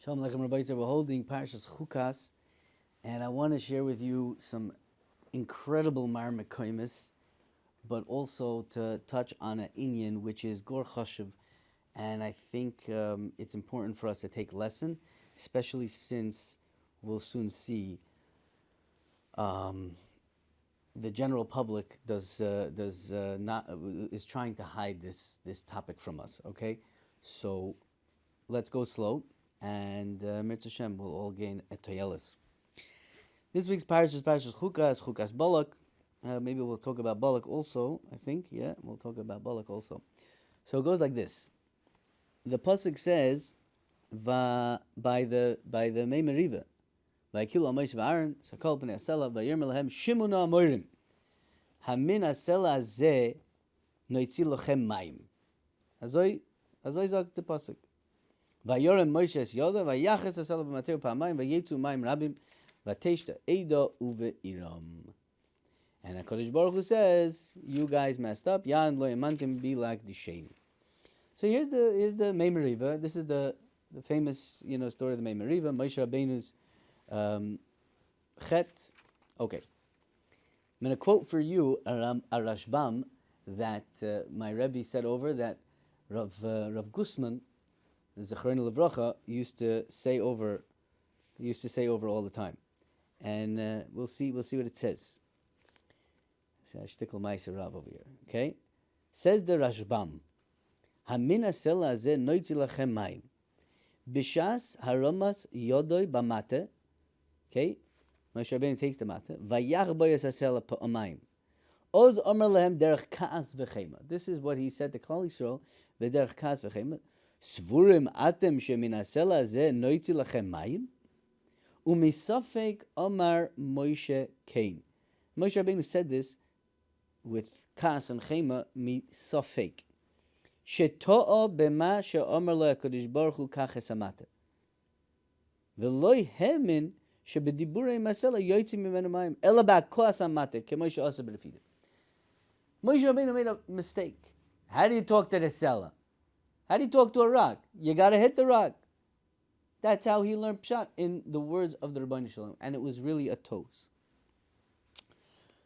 Shalom Aleichem Rabbi. We're holding Parshas Chukas, and I want to share with you some incredible marmik koimis, but also to touch on an inyan which is gor chashuv, and I think it's important for us to take lesson, especially since we'll soon see the general public not is trying to hide this topic from us. Okay, so let's go slow, and Mitzvah Hashem will all gain a toyelis. This week's Parshas Chukas Balak. Maybe we'll talk about Balak also. I think, yeah, we'll talk about Balak also. So it goes like this. The pasuk says, by the Mei Meriva, Vaykilu Moshe v'Aaron, Sakol Pnei Asela, Vayirmer Lahem Shimuna Amorim, Hamin Asela Azeh Noitzi Lochem Mayim. Azoi sagt the pasuk. Vayorem Moshe es Yoda, Vayachas Asela b'Mateu Pamayim, Vayetzu Mayim Rabim, Vateshta Eido Uve'iram. And HaKadosh Baruch Hu says, you guys messed up. Yan lo yamantim be like the shame. So here's the Mei Meriva. This is the famous story of the Mei Meriva. Moshe Rabbeinu's chet. Okay, I'm going to quote for you a Rashbam that my Rebbe said over that Rav Gusman, Zechronu Livracha, used to say over all the time, and we'll see what it says. See, I shtickle meiser Rav over here. Okay, says the Rashbam, Hamina sela ze noitzi lachem mayim, b'shas haramas yodoi b'mate. Okay, Moshe Rabbeinu takes the mate. Vayach boyas hasela pa'amayim. Oz omer lehem derech kaas v'chema. This is what he said to Klal Yisrael. V'derech kaas v'chema. Svurim atem shemin hasela ze noitzi lachem mayim. Umisafek omar Moshe Kain. Moshe Rabbeinu said this with kaas and chema misafek. Sheto'o b'ma she'omer lo HaKadosh Baruch Hu kach esamate. V'loi hemin shebediburei masela yoytzim mimenu mayim ela ba'koas amate k'moshe asa b'lefidim. Moshe Rabbeinu made a mistake. How do you talk to the seller? How do you talk to a rock? You gotta hit the rock. That's how he learned pshat in the words of the Rebbeinu Shalom, and it was really a toast.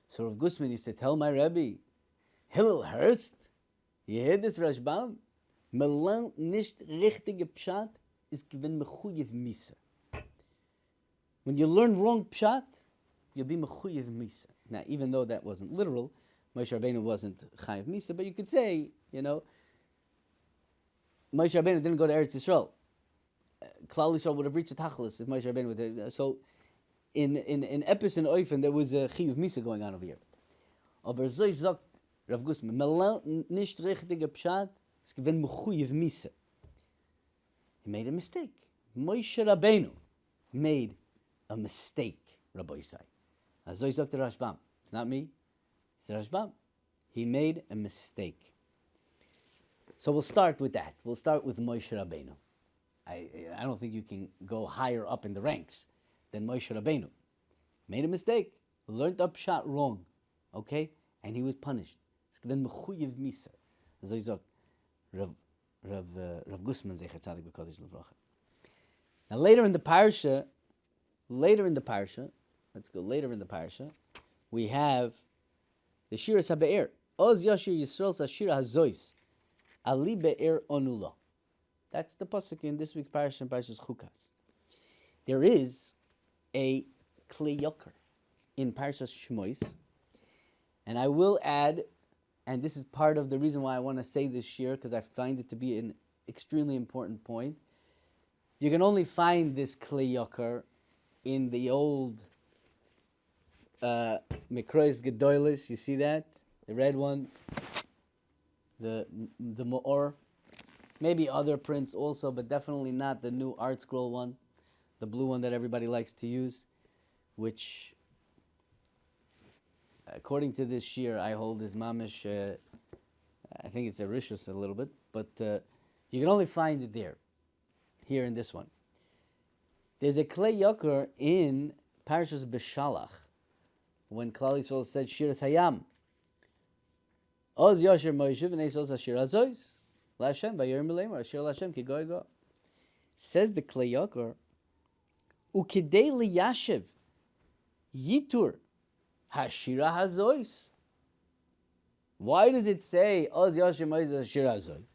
So Rav Gusman used to tell my Rebbe, Hillel Hurst, you hear this Rashbam? Melan nicht richtige pshat is given mechuyev misa. When you learn wrong pshat, you'll be mechuyev misa. Now, even though that wasn't literal, Moshe Rabbeinu wasn't chayev misa, but you could say, Moshe Rabbeinu didn't go to Eretz Yisrael. Klal Yisrael would have reached the tachlis if Moshe Rabbeinu was there. So, in Epis and Oifen, there was a chiyuv misa going on over here. Aber so sagt Rav Gusman, Melan nicht richtige pshat is given mechuyev misa. He made a mistake. Moshe Rabbeinu made a mistake, Rabbi Yisai. As I talked to Rashbam. It's not me, it's Rashbam. He made a mistake. So we'll start with that. We'll start with Moshe Rabbeinu. I don't think you can go higher up in the ranks than Moshe Rabbeinu. Made a mistake, learned up shot wrong, okay? And he was punished. It's given mechuyev misa. As I talked, Rav Gusman Zecher Tzadik B'Kodesh L'Vracha. Now later in the parsha, let's go later in the parsha, we have the Shiras HaBe'er. Oz Yashir Yisrael Sashir HaZois Ali Be'er Onula. That's the pasuk in this week's parsha, Parshas Chukas. There is a Klei Yoker in Parshas Shmois, and I will add, and this is part of the reason why I want to say this year, because I find it to be an extremely important point. You can only find this Klei Yoker in the old Mikrois Gedolis. You see that? The red one, the Ma'or. Maybe other prints also, but definitely not the new Art Scroll one, the blue one that everybody likes to use, which, according to this shir, I hold is mamish. I think it's a rishus a little bit, but you can only find it there, here in this one. There's a Klei Yoker in Parshas B'Shalach, when Klal Yisrael said Shiras Hayam. Oz Yosher Moshe v'nei Sos Hashir Hazois. L'Hashem, Vayorim B'Leimer, Asher L'Hashem, Ki Goy Go. Says the Klei Yakar, ukidei liyashiv yitur hashira hazois. Why does it say az yashir Moshe hashira hazois?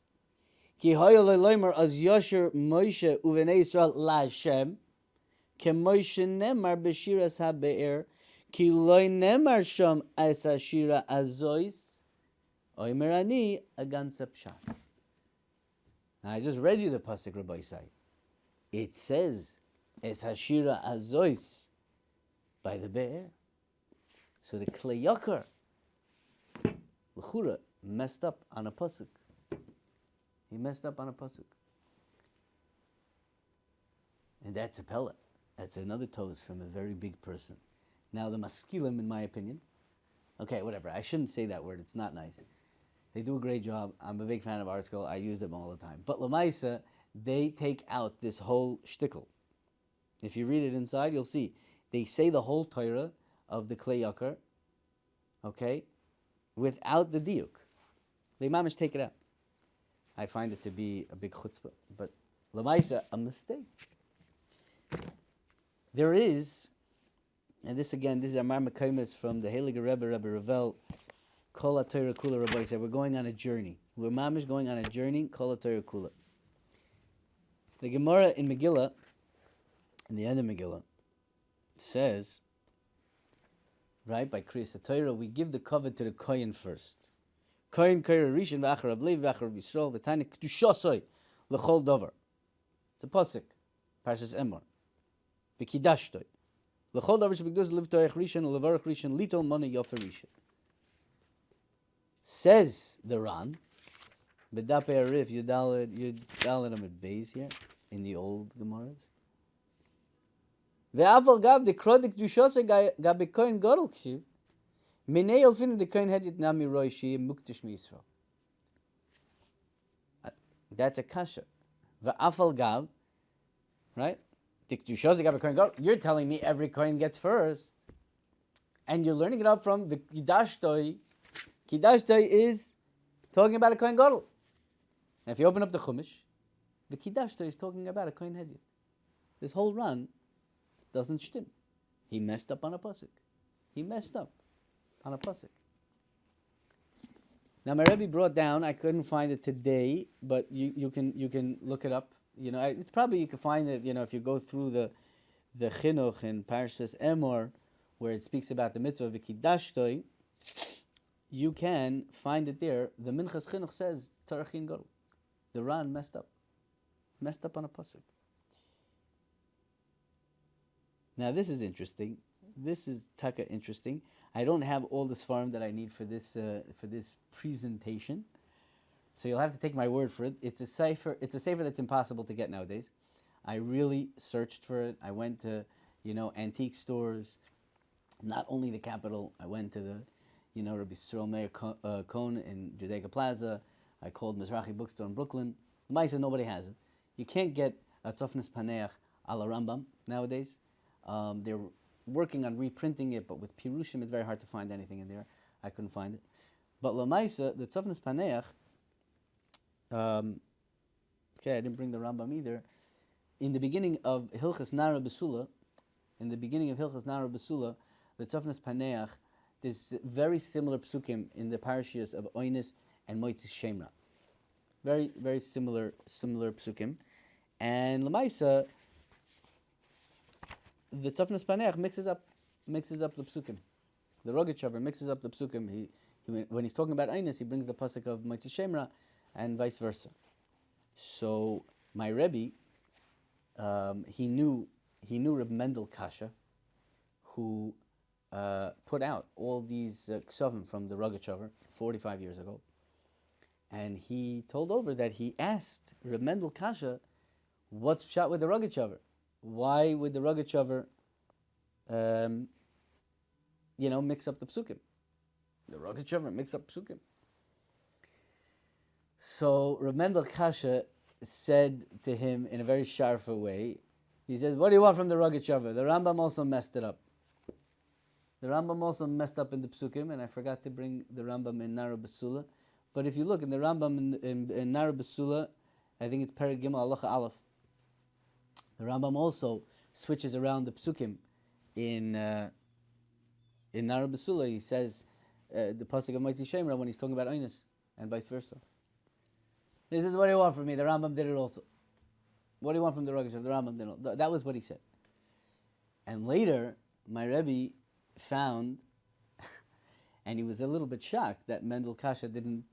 Ki hayol leimer az yashir Moshe uvenei Yisrael laHashem ke Moshe nemar b'shiras habe'er ki loy nemar sham as hashira hazois oimer ani agansa pshat. Now I just read you the pasuk, Rabbi Isai. It says es hashira hazois by the be'er. So the Klei Yakar l'chura messed up on a pasuk. He messed up on a pasuk. And that's a pella. That's another toast from a very big person. Now the maskilim, in my opinion, okay, whatever, I shouldn't say that word, it's not nice. They do a great job. I'm a big fan of ArtScroll. I use them all the time. But Lamaisa, they take out this whole shtickle. If you read it inside, you'll see. They say the whole Torah of the Klei Yakar, okay, without the diuk. They mamish take it out. I find it to be a big chutzpah, but Lamaisa, a mistake. There is, and this again, this is Amar Mekaymes from the Heilige Rebbe, Rebbe Ravel, Kol HaTorah Kula. Rabbi said, we're going on a journey. We're mamish going on a journey, Kol HaTorah Kula. The Gemara in Megillah, in the end of Megillah, says, right, by Kriyas HaTorah, we give the covet to the Kohen first. Kohen Kohen Rishon v'achar of Levi v'achar of Yisrael v'tani k'tushasoi l'chol dover. It's a pasuk, Parshas Emor. V'kidashtoi l'chol dover shebigdus liv toich Rishon u'levarach Rishon lito mona yofer Rishon. Says the Ran, B'dapei Arif Yudalet Amid Beis here in the old Gemaras. Ve'aval gav the krodik dushose gabe kohen gadol ksiv minei elfinu the kohen hedit nami roishi muktish miYisrael. That's a kasha. Ve'aval gav, right? Dik dushose gabe kohen gadol. You're telling me every kohen gets first, and you're learning it up from the Kidashtoi. Kidashtoi is talking about a kohen gadol. Now, if you open up the Chumash, the Kidashtoi is talking about a kohen hedit. This whole run doesn't shtim. He messed up on a pasuk. He messed up on a pasuk. Now my Rebbe brought down. I couldn't find it today, but you can look it up. You know, it's probably you can find it. You know, if you go through the chinuch in Parshas Emor, where it speaks about the mitzvah v'kidashtoi, you can find it there. The Minchas Chinuch says Tzarachin Gadol. The Ran messed up on a pasuk. Now this is interesting. This is taka interesting. I don't have all this farm that I need for this presentation, so you'll have to take my word for it. It's a cipher. It's a sefer that's impossible to get nowadays. I really searched for it. I went to antique stores, not only the capital. I went to the Rabbi Yisrael Meir Cohn in Judaica Plaza. I called Mizrahi Bookstore in Brooklyn. Maisa, nobody has it. You can't get a Tzofnes Paneach a la Rambam nowadays. They're working on reprinting it, but with Pirushim, it's very hard to find anything in there. I couldn't find it. But Lamaisa, the Tzofnes Paneach, I didn't bring the Rambam either. In the beginning of Hilchas Nara Besula, the Tzofnes Paneach, there's very similar psukim in the parashiyos of Oinis and Moitzi Shemra. Very, very similar psukim. And Lamaisa, the Tzofnes Paneach mixes up the psukim. The Rogachover mixes up the psukim. He when he's talking about Einis, he brings the pasuk of Moitzi Shemra, and vice versa. So my Rebbe, he knew Reb Mendel Kasha, who put out all these ksavim from the Rogachover 45 years ago, and he told over that he asked Reb Mendel Kasha, what's pshat with the Rogachover? Why would the Rogachover, mix up the psukim? The Rogachover mix up psukim. So Reb Mendel Kasha said to him in a very sharper way, he says, what do you want from the Rogachover? The Rambam also messed it up. The Rambam also messed up in the psukim, and I forgot to bring the Rambam in Nara Besula. But if you look in the Rambam in Nara Besula, I think it's Perek Gimel Halacha Aleph. The Rambam also switches around the psukim in Nara Basula. He says the pasuk of Motzi Shemra when he's talking about Oinus and vice versa. This is what you want from me. The Rambam did it also. What do you want from the Rogash? The Rambam did it. That was what he said. And later, my Rebbe found, and he was a little bit shocked that Mendel Kasha didn't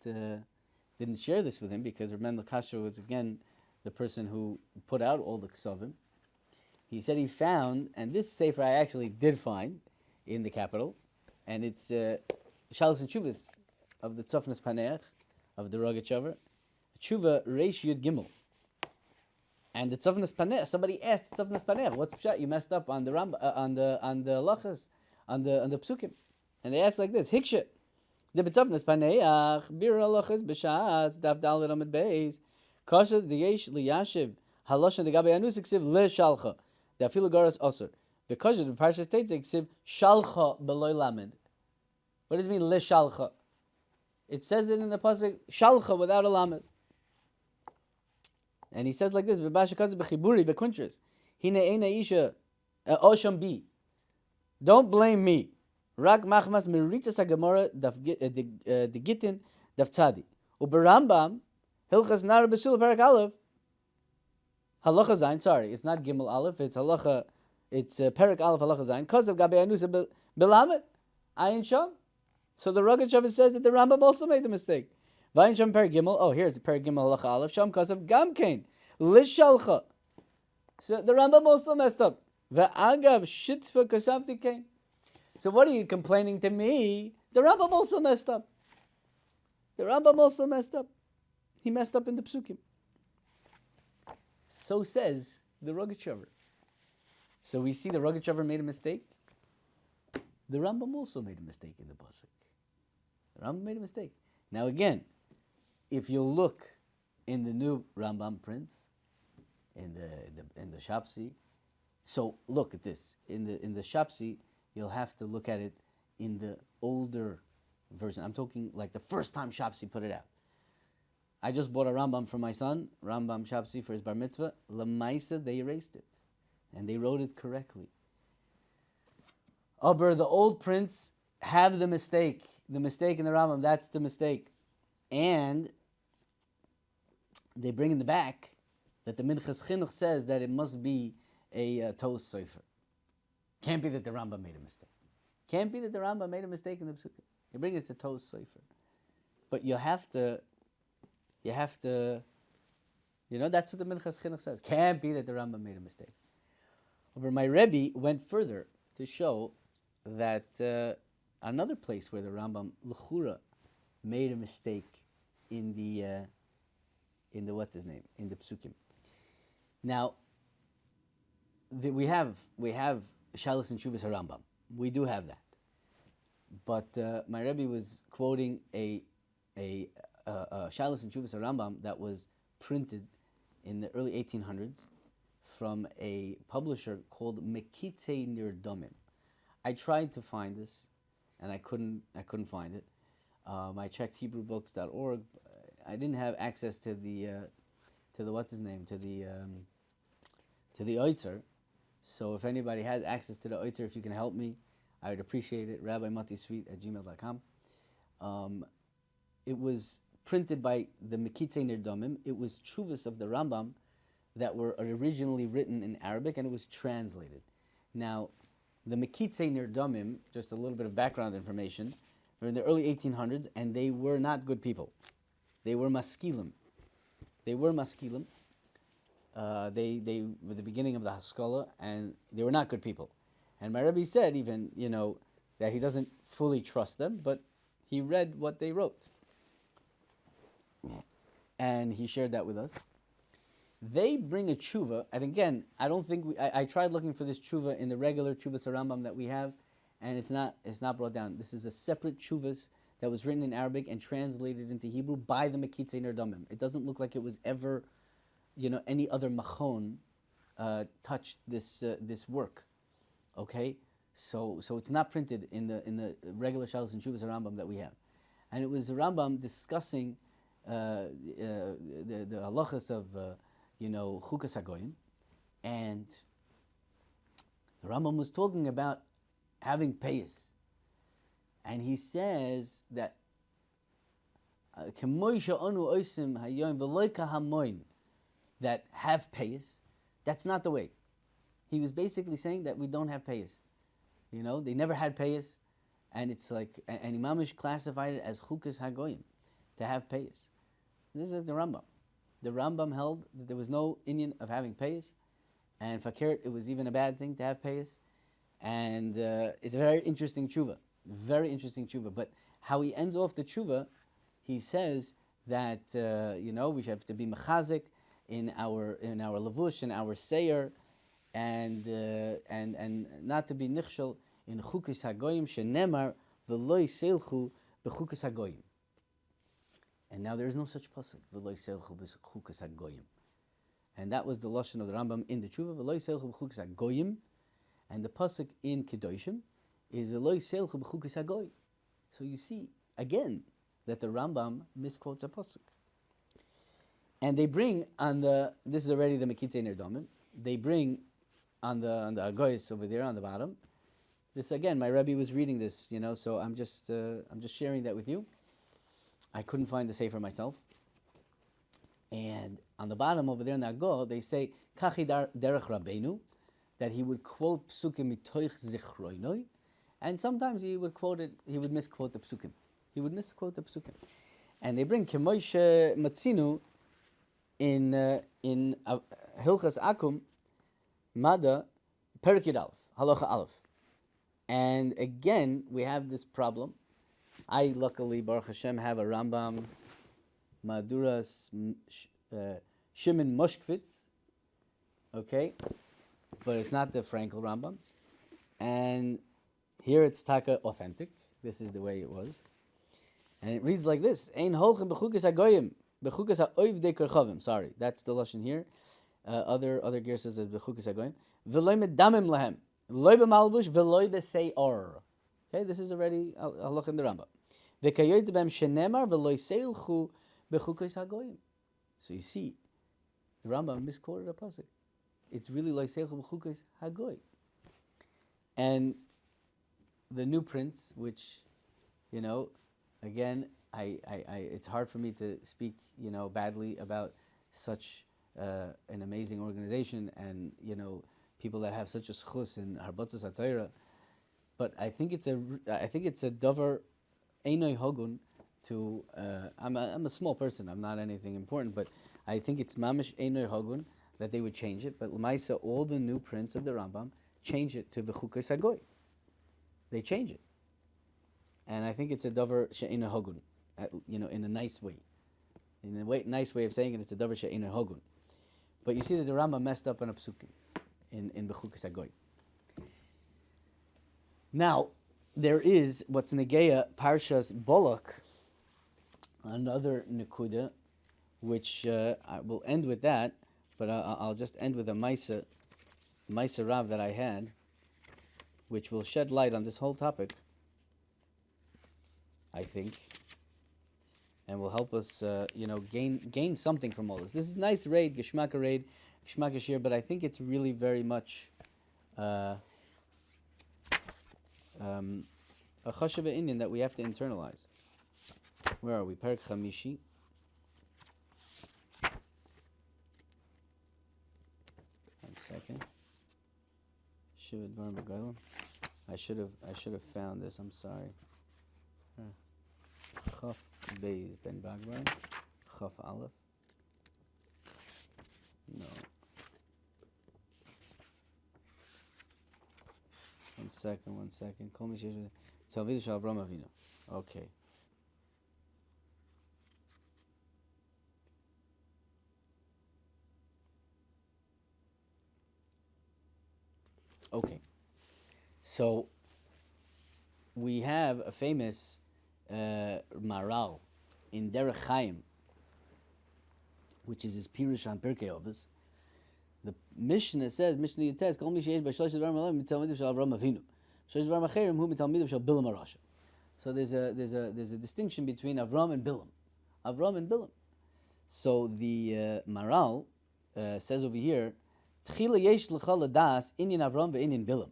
share this with him, because Mendel Kasha was again the person who put out all the Ksovim. He said he found, and this sefer I actually did find in the capital, and it's Shalos and Chuvas of the Tzofnas Paneach of the Rogachover, Chuva Reish Yud Gimel. And the Tzofnas Paneach, somebody asked Tzofnas Paneach, "What's pshat? You messed up on the on the lachas, on the psukim." And they asked like this: Hiksha, the Tzofnas Paneach bir lachas b'shas daf dalet amid beis kasha diyesh liyashiv haloshan degabe anus eksiv le shalcha dafilu garas osur the kasha the Parshas states eksiv shalcha beloy lamed. What does it mean le shalcha? It says it in the pasuk shalcha without a lamed. And he says like this: don't blame me. Rak machmas meritzas hagemara de gitin daf tzadi. Uberambam hilchas nar besul parak aleph halacha zayin. Sorry, it's not gimel aleph. It's halacha. It's parak aleph halacha zayin. Because of gabe anusa belamed ayin sham. So the Rogachover says that the Rambam also made the mistake. Vayin sham parak gimel. Oh, here's the parak gimel halacha aleph sham kasav gamkein lishalcha. So the Rambam also messed up. Ve'agav shitfa kasavti kain. So what are you complaining to me? The Rambam also messed up. The Rambam also messed up. He messed up in the psukim. So says the Rogachover. So we see the Rogachover made a mistake. The Rambam also made a mistake in the pasuk. The Rambam made a mistake. Now again, if you look in the new Rambam prints, in the Shapsi, so look at this. In the Shapsi, you'll have to look at it in the older version. I'm talking like the first time Shapsi put it out. I just bought a Rambam for my son, Rambam Shapsi for his bar mitzvah. Lamaisa, they erased it. And they wrote it correctly. Aber, the old prints have the mistake. The mistake in the Rambam, that's the mistake. And they bring in the back that the Minchas Chinuch says that it must be a Toos Sofer. Can't be that the Rambam made a mistake. Can't be that the Rambam made a mistake in the Psukim. You bring it to Toos Sofer. But you have to, that's what the Minchas Chinuch says. Can't be that the Rambam made a mistake. But my Rebbe went further to show that another place where the Rambam L'chura made a mistake in the what's his name, in the Psukim. Now, we have Shalos and Chuvas HaRambam. We do have that. But my Rebbe was quoting a Shalos and Chuvas HaRambam that was printed in the early 1800s from a publisher called Mekitzei Nirdomim. I tried to find this, and I couldn't find it. I checked HebrewBooks.org. I didn't have access to the what's his name, to the Oitzer. So if anybody has access to the Oitzer, if you can help me, I would appreciate it. RabbiMatiSweet@gmail.com. It was printed by the Mekitzei Nirdomim. It was Chuvas of the Rambam that were originally written in Arabic, and it was translated. Now, the Mekitzei Nirdomim, just a little bit of background information, were in the early 1800s, and they were not good people. They were maskilim. They were the beginning of the Haskalah, and they were not good people. And my Rebbe said even, that he doesn't fully trust them, but he read what they wrote. And he shared that with us. They bring a tshuva, and again, I don't think I tried looking for this tshuva in the regular Chuvas HaRambam that we have, and it's not brought down. This is a separate chuvas that was written in Arabic and translated into Hebrew by the Mekitzei Nirdomim. It doesn't look like it was ever, any other machon touched this work. Okay, so it's not printed in the regular Shalos and Chuvas HaRambam that we have, and it was the Rambam discussing the halachas of Chukas HaGoyim, And the Rambam was talking about having payas. And he says that that have payas, that's not the way. He was basically saying that we don't have payas. You know, they never had payas, and it's like, and Imamish classified it as Chukas Hagoyim, to have payas. This is the Rambam. The Rambam held that there was no Inyan of having payas, and Fakir, it was even a bad thing to have payas. And it's a very interesting tshuva. Very interesting tshuva. But how he ends off the tshuva, he says that we have to be mechazik in our levush, in our seir, and not to be nichshel in chukis hagoyim shenemar v'loy seilchu b'chukis hagoyim. And now there is no such pasuk v'loy seilchu b'chukis hagoyim. And that was the lashon of the Rambam in the tshuva v'loy seilchu b'chukis hagoyim. And the pasuk in Kedoshim is v'loy seilchu b'chukis hagoy. So you see again that the Rambam misquotes a pasuk. And they bring on this is already the Mekitzei Nerdomim. They bring on the Agoyis over there on the bottom. This again, my Rebbe was reading this, so I'm just sharing that with you. I couldn't find the sefer myself. And on the bottom over there in the Ago, they say Kachi Derech Rabbeinu, that he would quote psukim mitoich zichroinoi, and sometimes he would misquote the psukim. He would misquote the psukim. And they bring Kemoishe Matzinu in Hilchas Akum, Mada, Perikid Aleph, Halacha Aleph. And again, we have this problem. I luckily, Baruch Hashem, have a Rambam, Maduras Shimon Moshkvitz, okay? But it's not the Frankel Rambams. And here it's taka authentic. This is the way it was. And it reads like this: Ein holchem b'chukas hagoyim, b'chukas ha'oivdei korchavim. Sorry, that's the lashon here. Other gear says b'chukas hagoyim. V'loy medamim lahem, v'loy b'malbush, v'loy b'sei'or. Okay, this is already halach in the Rambam. V'kayoyt b'hem shenemar, v'loy seilchu b'chukas hagoyim. So you see, the Rambam misquoted a pasuk. It's really like seilchu b'chukas hagoy. And the new prince, which, again, I it's hard for me to speak, badly about such an amazing organization and, people that have such a schus in Harbatzas HaTorah. But I think it's a davar einoi hogun to. I'm a small person. I'm not anything important, but I think it's mamish einoi hogun that they would change it. But l'maisa, all the new prints of the Rambam change it to v'chukas hagoy. They change it. And I think it's a davar she'ina hogun, in a nice way. In a nice way of saying it, it's a davar she'ina hogun. But you see that the Rambam messed up on a psukim in Bechukas Hagoy. Now, there is what's Negeya Parshas Balak, another Nekuda, which I will end with that, but I'll just end with a Maisa Rav that I had, which will shed light on this whole topic, I think, and will help us, gain something from all this. This is nice raid, Geshmaka raid, Geshmaka shir, but I think it's really very much a chashuva Indian that we have to internalize. Where are we? Perek Chamishi. One second. I should have found this. I'm sorry. Chaf Beis Ben Bagbai. Chaf Aleph. No. One second. Kol mi sheyesh Talmido shel Avraham Avinu. Okay. Okay. So we have a famous Maral in Derech Chaim, which is his Pirush on Pirkei Avos. The Mishnah says, Mishnah Yutes, Kol mi sheyesh b'shlosh dvarim alayim mitalmidim shel Avraham Avinu. Shlosh dvarim acherim hu mitalmidim shel Bilam HaRasha. So there's a distinction between Avram and Bilam. Avram and Bilam. So the Maral says over here Tchila yesh l'cha l'das inyan Avram ve'inyan Bilam.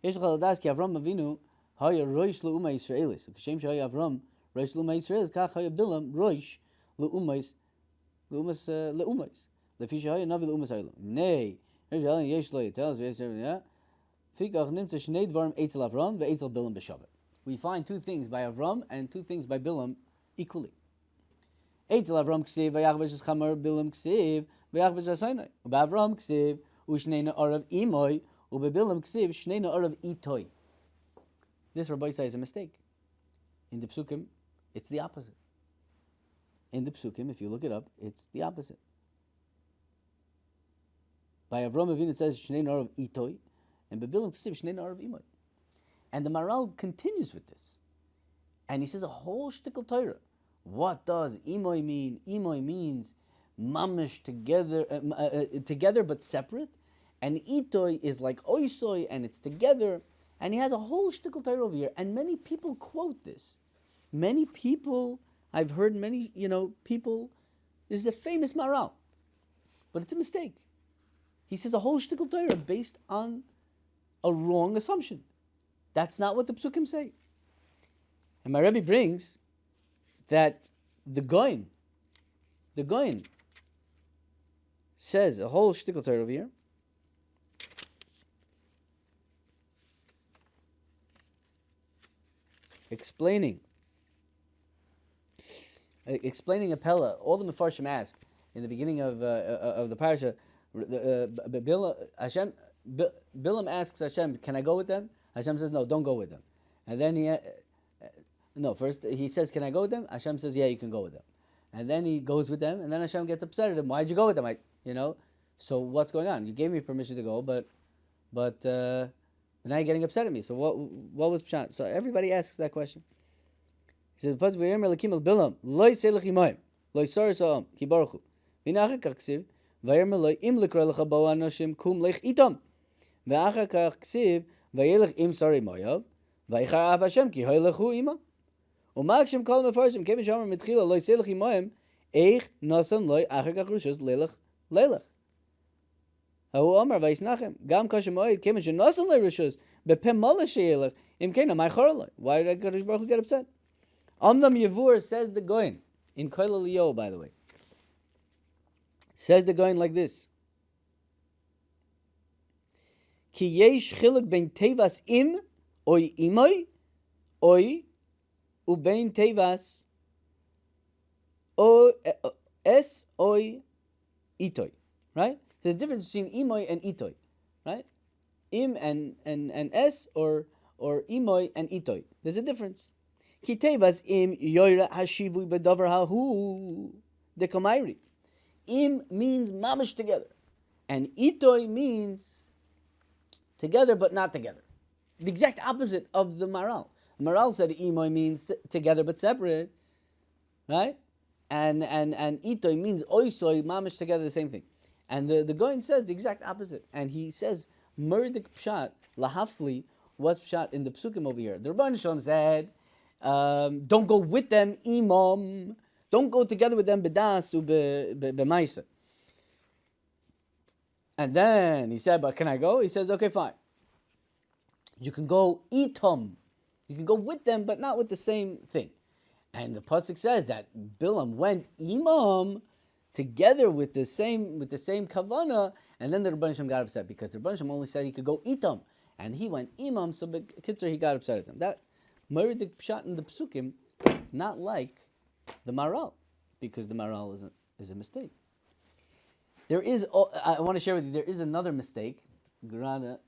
Yesh l'cha l'das ki Avram Avinu haya roish l'uma Yisraelis. Kashem shaya Avram roish l'uma Yisraelis, kach haya Bilam roish l'umas l'umas. Lefi shaya navi l'umas ha'olam. Nay, yesh lo yitel ve'yisrael fikach nimtza shnei dvarim eitzel Avram ve'eitzel Bilam b'shavet. We find two things by Avram and two things by Bilam equally. Eitzel Avram ksiv vayachvesh es chamar Bilam ksiv vayachvesh asayna. Avram ksiv u'shneina arav imoy u'bebilam ksiv shneina arav itoy. This Rabbi says is a mistake. In the Psukim, it's the opposite. In the Psukim, if you look it up, it's the opposite. By Avram Avinu it says shneina arav itoy, and bebilam ksiv shneina arav imoy. And the Maral continues with this. And he says a whole shtickle Torah. What does imoy mean? Imoy means mamish together, together but separate. And itoy is like oisoy and it's together. And he has a whole shtickle Torah over here. And many people quote this. Many people, I've heard many, people, this is a famous Maral. But it's a mistake. He says a whole shtickle Torah based on a wrong assumption. That's not what the Psukim say. And my Rebbe brings that the Goin says a whole shtickle Torah over here. Explaining a Pella. All the Mefarshim ask in the beginning of the Parsha, Bilam asks Hashem, can I go with them? Hashem says, no, don't go with them. And then first he says, can I go with them? Hashem says, yeah, you can go with them. And then he goes with them, and then Hashem gets upset at him. Why'd you go with them? So what's going on? You gave me permission to go, but now you're getting upset at me. So what was Pshat? So everybody asks that question. He says, Bilam, loy selech imoim, loy sar sa'am, ki baruchu. V'nachar kach ksiv, v'yirmer loy im likra lecha bo anoshim kum lech itom. V'achar kach ksiv, v'yelech im sari moyav, v'yichar av Hashem ki hoylechu ima. U'makshem kol mefarshim, kevin shamar mitchila loy selech imoim, eich nasan loy achar kach rushos lelech. Ha'u omar v'yisnachem, gam kashem moed, kevin shenasan loy rushos, bepem mala sheyelech, im kena ma'char loy. Why did HaKadosh Baruch Hu get upset? Amnam Yevur says the Goin, in Koil Eliyahu, by the way. Says the Goin like this. Ki yesh chiluk ben tevas im, oy imoy, oy, u ben tevas, es, oy, itoy. Right? There's a difference between imoy and itoy. Right? Im and es, or imoy and itoy. There's a difference. Ki tevas im yoyra hashivu bedavar hahu dekamayri. Im means mamish together, and itoy means together but not together. The exact opposite of the Maral. Maral said imoy means together but separate, right? And itoy means oisoy mamish together, the same thing. And the Goin says the exact opposite, and he says murdik pshat lahafli. What's pshat in the psukim over here? The Rabban Shalom said, don't go with them, imam. Don't go together with them, bedas u b'maisa. And then he said, but can I go? He says, okay, fine. You can go itom. You can go with them, but not with the same thing. And the pasuk says that Bilam went imam together with the same kavana, and then the Rebbeinu Shem got upset because the Rebbeinu Shem only said he could go itom, and he went imam, so Kitzer he got upset at them. That Meridik Pshat in the Psukim, not like the Maral, because the Maral is a mistake. There is, I want to share with you, there is another mistake, Grana.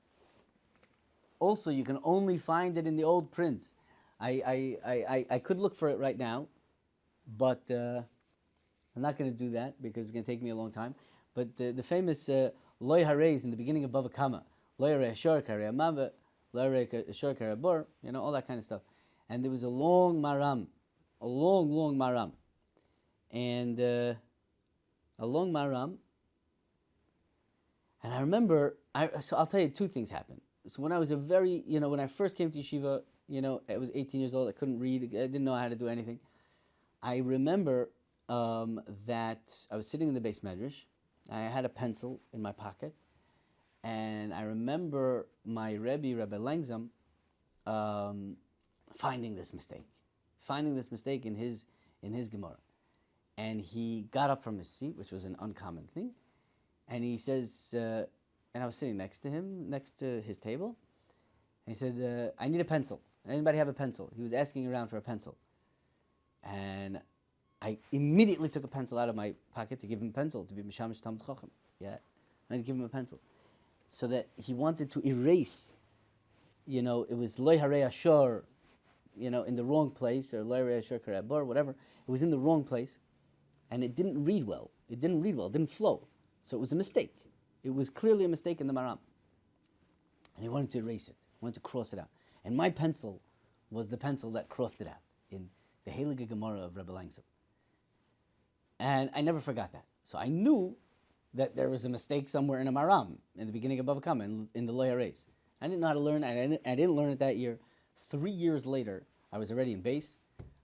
Also, you can only find it in the old prints. I could look for it right now, but I'm not going to do that because it's going to take me a long time. But the famous Loy Hareis in the beginning of Bava Kama, Loy Harei Shor Karei Amava, Loy Harei Shor Karei Bor, all that kind of stuff. And there was a long maram, and a long maram. And I remember, so I'll tell you, two things happened. So when I was when I first came to yeshiva, I was 18 years old, I couldn't read, I didn't know how to do anything. I remember that I was sitting in the base medrash, I had a pencil in my pocket, And I remember my Rebbe, Rebbe Langzam, finding this mistake in his Gemara. And he got up from his seat, which was an uncommon thing, and he says, and I was sitting next to him, next to his table, and he said, I need a pencil. Anybody have a pencil? He was asking around for a pencil. And I immediately took a pencil out of my pocket to give him a pencil, to be Mishamish Talmud Chacham. Yeah, I had to give him a pencil. So that he wanted to erase, it was Loi Harei Ashor, in the wrong place, or Loi Harei Ashor Karabor, whatever. It was in the wrong place, and it didn't read well. It didn't flow. So it was a mistake. It was clearly a mistake in the Maram. And he wanted to erase it, wanted to cross it out. And my pencil was the pencil that crossed it out in the Heilige Gemara of Rebbe Langzam. And I never forgot that. So I knew that there was a mistake somewhere in a Maram, in the beginning of Bava Kama, in the Lo Yareis. I didn't know how to learn, and I didn't learn it that year. 3 years later, I was already in base.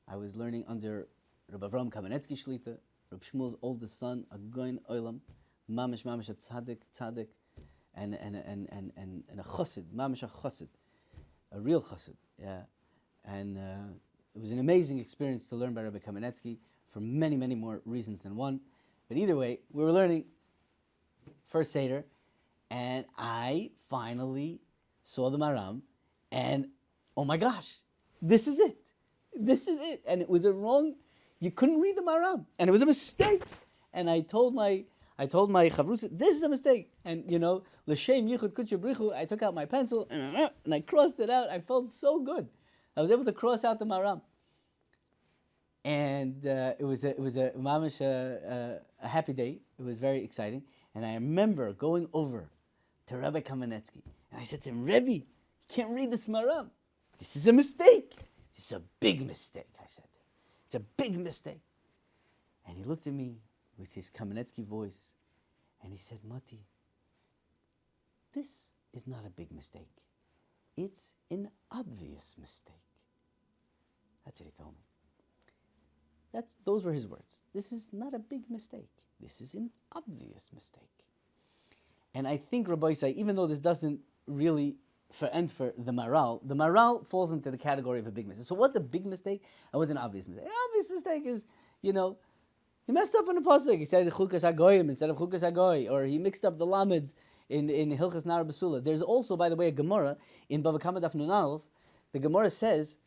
I was learning under Rabbi Avram Kamenetsky Shlita, Rabbi Shmuel's oldest son, a Goin Olam, Mamish, a tzaddik, and a chassid, Mamish a chassid, a real chassid, yeah. And it was an amazing experience to learn by Rabbi Kamenetsky for many, many more reasons than one. But either way, we were learning first Seder, and I finally saw the Maram, and oh my gosh, this is it. And it was you couldn't read the Maram, and it was a mistake. And I told my Chavrusa, this is a mistake. And l'shem yichud kutche brichu, I took out my pencil, and I crossed it out. I felt so good. I was able to cross out the Maram. And it was a mamish a happy day. It was very exciting. And I remember going over to Rabbi Kamenetsky, and I said to him, Rebbe, you can't read this Maram. This is a mistake. This is a big mistake, I said. It's a big mistake. And he looked at me with his Kamenetsky voice, and he said, Mati, this is not a big mistake. It's an obvious mistake. That's what he told me. Those were his words. This is not a big mistake. This is an obvious mistake. And I think, Rabbi Isai, even though this doesn't really for the Maral falls into the category of a big mistake. So what's a big mistake and what's an obvious mistake? An obvious mistake is, he messed up in the pasuk. He said Chukas Hagoyim instead of Chukas Hagoy, or he mixed up the Lameds in Hilchas Nar Basula. There's also, by the way, a Gemara in Bava Kama Daf Nun Aleph. The Gemara says,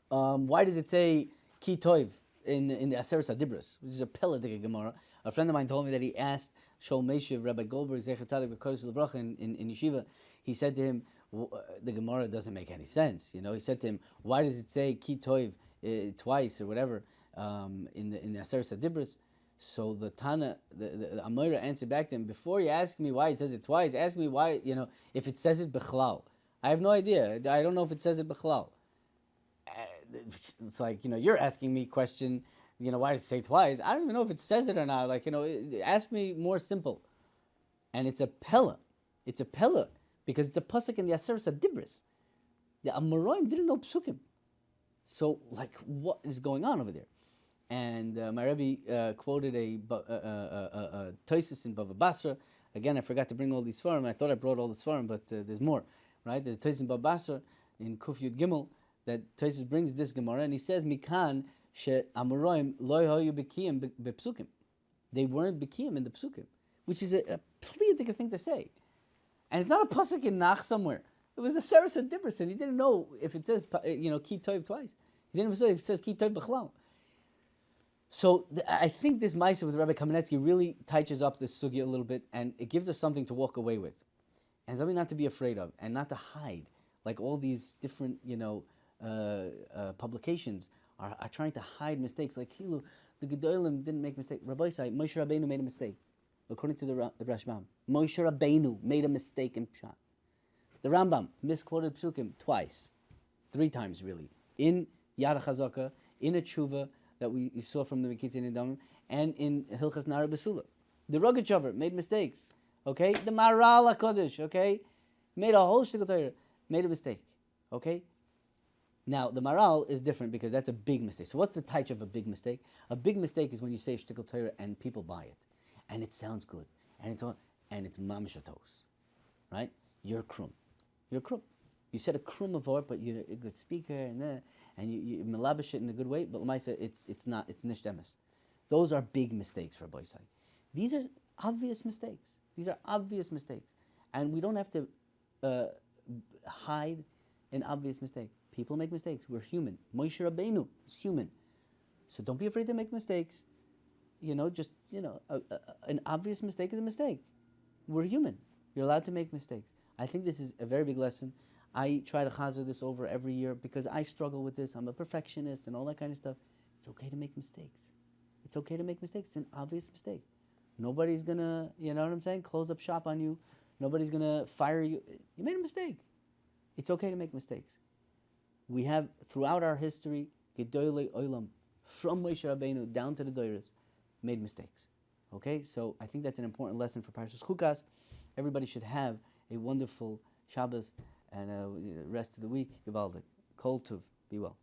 why does it say Ki Toiv in the Aseres HaDibros, which is a Peladik Gemara? A friend of mine told me that he asked Shol Meshiv, Rabbi Goldberg, Zecher Tzadik B'Kodesh L'Bracha in Yeshiva. He said to him, the Gemara doesn't make any sense. He said to him, why does it say Ki Toiv twice or whatever in the Aseres HaDibros? So the Tana, the Amora answered back to him, before you ask me why it says it twice, ask me why, if it says it B'chlal. I have no idea. I don't know if it says it B'chlal. It's like, you're asking me question, why does it say twice? I don't even know if it says it or not. Ask me more simple. And it's a Pella. It's a Pella because it's a pasuk in the Aseres HaDibros. The Amoraim didn't know psukim. So, what is going on over there? And my Rebbe quoted a Tosis in Bava Basra. Again, I forgot to bring all these svarim. I thought I brought all the svarim, but there's more. Right? There's Tosis in Bava Basra in Kuf Yud Gimel that Tosis brings this Gemara, and he says, Mikan she Amoraim lo hayu b'kiyim b'psukim. They weren't b'kiyim in the psukim, which is a pleating thing to say. And it's not a pasuk in Nach somewhere. It was a Aseres HaDibros, and he didn't know if it says, Ki Tov twice. He didn't know if it says Ki Tov b'chlal. So I think this Maisa with Rabbi Kamenetsky really touches up this sugya a little bit, and it gives us something to walk away with, and something not to be afraid of, and not to hide, like all these different, publications are trying to hide mistakes. Like the Gedolim didn't make mistake. Rabbi Isai, Moshe Rabbeinu made a mistake, according to the Rashbam. Moshe Rabbeinu made a mistake in Pshat. The Rambam misquoted Psukim twice, 3 times really, in Yad HaChazaka, in a tshuva that we saw from the Mekitzi Nidamim, and in Hilchas Nara Basula. The Rogatchover made mistakes, okay? The Maral HaKodesh, okay? Made a whole shtickle Torah, made a mistake, okay? Now, the Maral is different because that's a big mistake. So what's the type of a big mistake? A big mistake is when you say shtickle Torah and people buy it, and it sounds good, and and it's mamishatos, right? You're krum. You're krum. You said a krum of art, but you're a good speaker, and you malabish it in a good way, but Lamaisa, it's not, it's nish emes. Those are big mistakes for Boisai. These are obvious mistakes. These are obvious mistakes. And we don't have to hide an obvious mistake. People make mistakes. We're human. Moshe Rabbeinu is human. So don't be afraid to make mistakes. An obvious mistake is a mistake. We're human. You're allowed to make mistakes. I think this is a very big lesson. I try to chazer this over every year because I struggle with this. I'm a perfectionist and all that kind of stuff. It's okay to make mistakes. It's okay to make mistakes. It's an obvious mistake. Nobody's gonna, you know what I'm saying, close up shop on you. Nobody's gonna fire you. You made a mistake. It's okay to make mistakes. We have, throughout our history, Gedolei Olam, from Moshe Rabbeinu down to the Doiras, made mistakes. Okay, so I think that's an important lesson for Parshas Chukas. Everybody should have a wonderful Shabbos and rest of the week. Gevaldik. Kol Tuv. Be well.